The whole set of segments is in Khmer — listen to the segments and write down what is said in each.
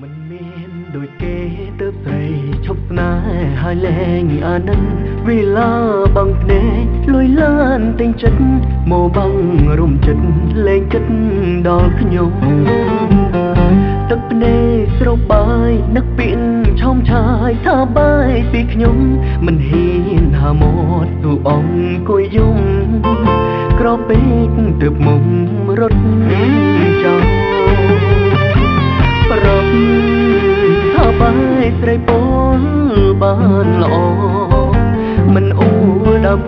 มันមានដូចគេទៅស្រីឈប់ស្នេហ៍ហើយលែងអាណិតវេលាបាំងភ្នែកលួយលានទិញចិត្តមកបាំងរុំចិត្តលែងចិត្តដល់ខ្ញុំទឹកភ្នែកស្រោបបាយនឹកពីនឆោមឆាយថាបាយពីខ្ញុំមិនហ៊ានហាមាត់ទូអង្គុយយំក្រពេកទើបមុំរត់ចោលប្រពថាបាយស្រីពណ៌បានល្អមិនអួរដើម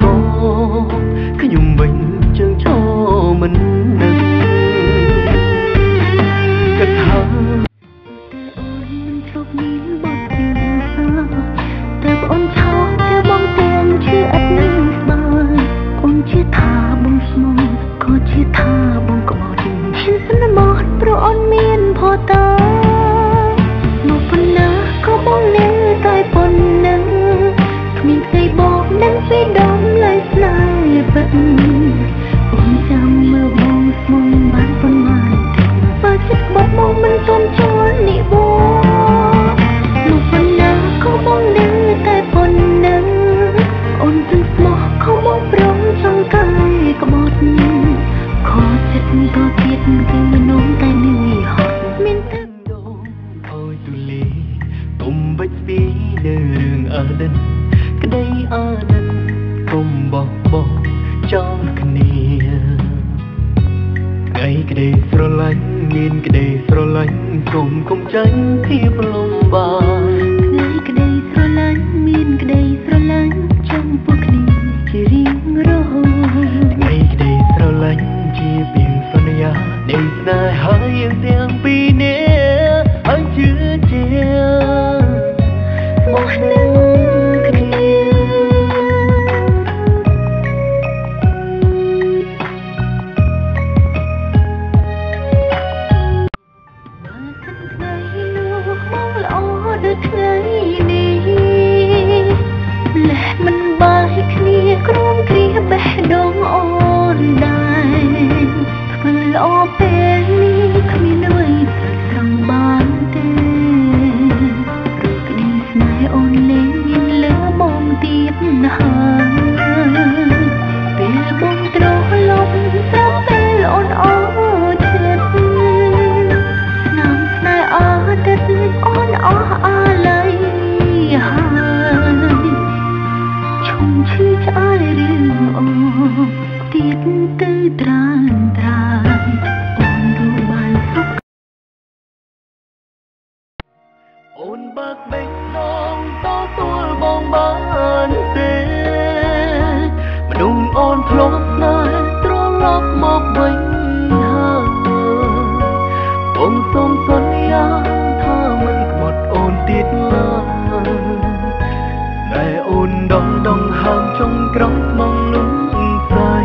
កខ្ញុំវិញជើងឈរមិននឹកគិតថាធ្លាប់មានបទពិសោធន៍តែបងឆោតជាបងទៀនជាអត់នឹងស្បើអូនជាថាបងស្មោះក៏ជាថាបងក្បត់ហ៊ានស្នេហ៍មកព្រោះអូនមានផតាមកប៉ុណ្ណាក៏បងនៅតែប៉ុណ្ណឹងគ្មានស្អីបងនឹងពីដងឡើយស្នេហ៍ពិតអូនចាំមើលបងស្មោះបានប៉ុន្មានបើចិត្តបត់មកមិនទាន់ចូលនិវត្តន៍មកប៉ុណ្ណាក៏បងនៅតែប៉ុណ្ណឹងអូនទាំងស្មោះក៏បងព្រមចង់កាយក្បត់ខកចិត្តក៏ទៀតគឺមនុស្សតែនឿយហត់មានទឹកដងអើយទូលីកុំបាច់ពីនៅរឿងអតីតក្តីអាណិតកុំបោះបោះចោលគ្នាក្តីស្រឡាញ់មានក្តីស្រឡាញ់គុំចាញ់ភាពលំបាកក្តីស្រឡាញ់មានក្តីស្រឡាញ់ចំពោះគ្នាជារៀងរហូតក្តីស្រឡាញ់ជាពីងសន្យានៃស្នេហាយើងទាំងពីរនាក់ហើយជឿជាស្មោះនឹងគ្នាដូចថ្ងៃនេះម្លេះមិនបាយគ្នាក្រុមគ្រាបេះដូងអូនដែរធ្វើល្អពេលនេះគ្មានអ្វីស្រង់បានទេព្រោះក្តីស្នេហ៍អូនលែងមានលើបងទៀតហើយពេលបងត្រឡប់ស្រាប់ពេលអូនអស់ចិត្តស្នាមស្នេហ៍អតីតអូនអស់អាឡ័យហើយឈុំឈឺឆ្អើយរឿងអូទៀតទៅត្រានត្រាយអូនรู้បានសុខអូនបើកបេះដូងតទួលបងបានទេមនុស្សអូនធ្លាប់ស្នេហ៍ត្រឡប់មកវិញហើយបងសូមសន្យាថាមិនខ្មាត់អូនទៀតឡើយតែអូនដងហើមចុងក្រោយស្មងលំស្រី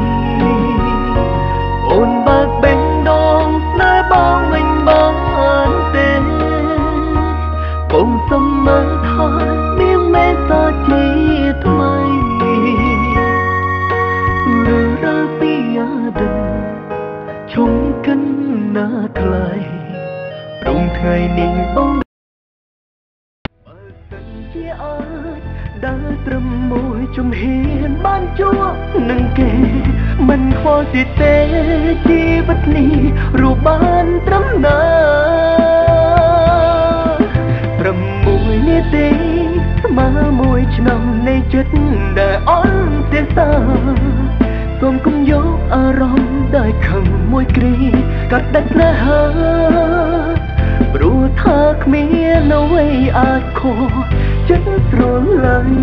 អូនបើកបេះដូងស្នេហ៍បងវិញបានទេបងសុំមើលថាមានមេសាជាថ្មីរើពីអាទិត្យឈុំកិនណាថ្លៃព្រមថ្ងៃនេះបងបើសិនជាអាចដើរត្រឹមមួយជំហានបានជួបនឹងគេមិនខ្វល់ទៀតទេជីវិតនេះរួបបានត្រឹមណាត្រឹមមួយនាទីស្មើមួយឆ្នាំនៃចិត្តដែលអន់ទេសើសូមកុំយកអារម្មណ៍ដែលខឹងមួយគ្រាកាត់ដាច់ស្នេហាព្រោះថាគ្មានអ្វីអាចខុសចិត្តស្រឡាញ់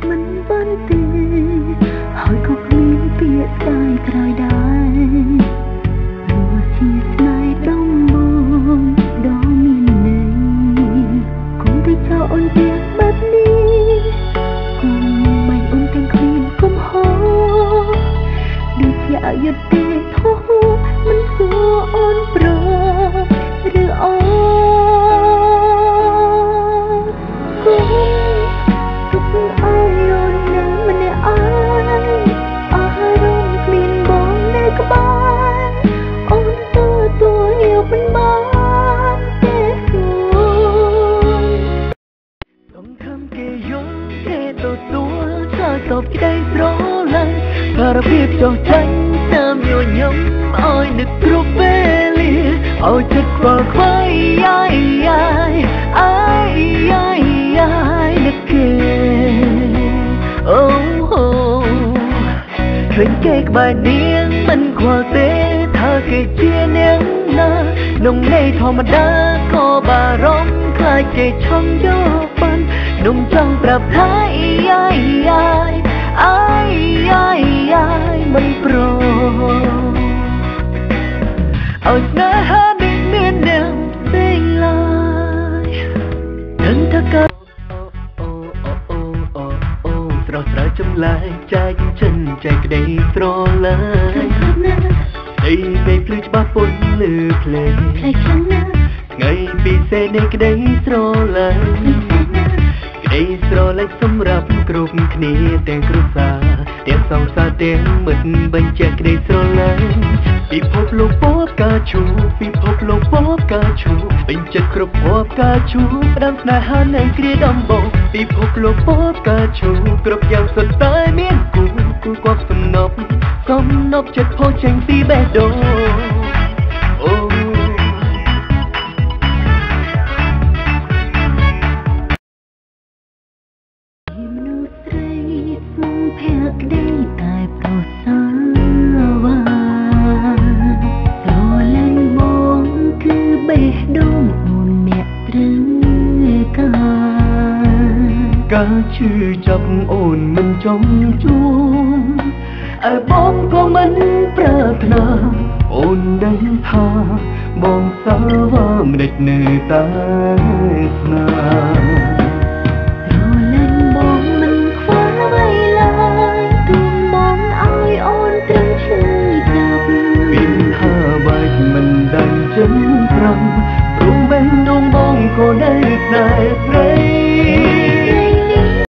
មិនបានទេហើយក៏គ្មានពាក្យស្ដាយក្រោយដែរព្រោះជាស្នេហ៍ដំបូងដ៏មានន័យគង់តែចោលអូនទៀតបែប ao chất vào khói ai ai ai ai ai được kề oh oh khơi kẹt bài niềng mình qua tế tha kề chia niềng na nông nay thò mà đã có bà rong khai kề trong gió ban nông trong bạp thái ai ai ai ai ai mình pro ao ngã hát đến miền nam xinh lại thân thắc caស្រស់ស្រាយចម្លែកចែកចិនចែកក្តីស្រឡាញ់ដីពេលភ្លឺច្បាស់ពន្លឺភ្លេងថ្ងៃពិសេសនៃក្តីស្រឡាញ់ក្តីស្រឡាញ់សម្រាប់គ្រប់គ្នាទាំងគ្រួសារទាំងសង្សារទាំងមិត្តបញ្ជាក់ក្តីស្រឡាញ់ពិភពលោកពណ៌កាឈូពិភពលោកពណ៌កាឈូបញ្ជាក់គ្រប់ពណ៌កាឈូផ្ដាំស្នេហានៃគ្រាដំបូងពិភពលោកពណ៌កាឈូគ្រប់យ៉ាងសុទ្ធតែមានគូគាត់សំណប់ចិត្តផុសចេញពីបេះដូងអូការឈឺចាប់អូនមិនចង់ជួបឲ្យបងក៏មិនប្រាថ្នាអូនដឹងថាបងសាវ៉ាមិនដេចនៅតែស្នារលាញ់បងមិនខ្វល់អ្វីឡើយទូបងឲ្យអូនត្រឹមឈឺចាប់ពីថាបាច់មិនដឹងចិនប្រំ